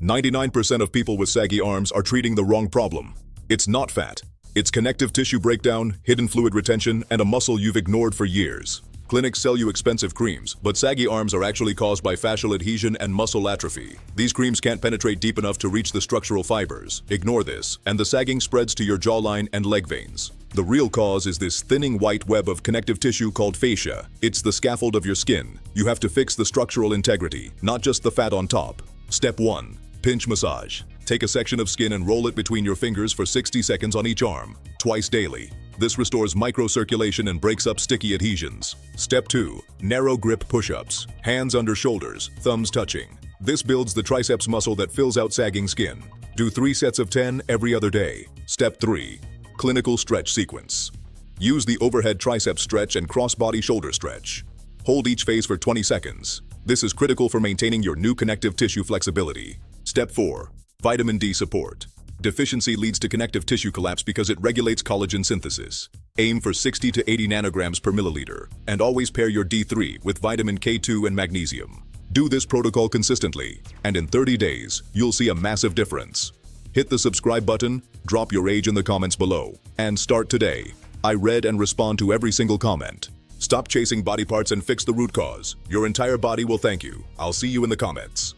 99% of people with saggy arms are treating the wrong problem. It's not fat. It's connective tissue breakdown, hidden fluid retention, and a muscle you've ignored for years. Clinics sell you expensive creams, but saggy arms are actually caused by fascial adhesion and muscle atrophy. These creams can't penetrate deep enough to reach the structural fibers. Ignore this, and the sagging spreads to your jawline and leg veins. The real cause is this thinning white web of connective tissue called fascia. It's the scaffold of your skin. You have to fix the structural integrity, not just the fat on top. Step 1. Pinch massage. Take a section of skin and roll it between your fingers for 60 seconds on each arm, twice daily. This restores microcirculation and breaks up sticky adhesions. Step 2. Narrow grip push-ups. Hands under shoulders, thumbs touching. This builds the triceps muscle that fills out sagging skin. Do 3 sets of 10 every other day. Step 3. Clinical stretch sequence. Use the overhead tricep stretch and cross-body shoulder stretch. Hold each phase for 20 seconds. This is critical for maintaining your new connective tissue flexibility. Step 4. Vitamin D support. Deficiency leads to connective tissue collapse because it regulates collagen synthesis. Aim for 60 to 80 nanograms per milliliter, and always pair your D3 with vitamin K2 and magnesium. Do this protocol consistently, and in 30 days, you'll see a massive difference. Hit the subscribe button, drop your age in the comments below, and start today. I read and respond to every single comment. Stop chasing body parts and fix the root cause. Your entire body will thank you. I'll see you in the comments.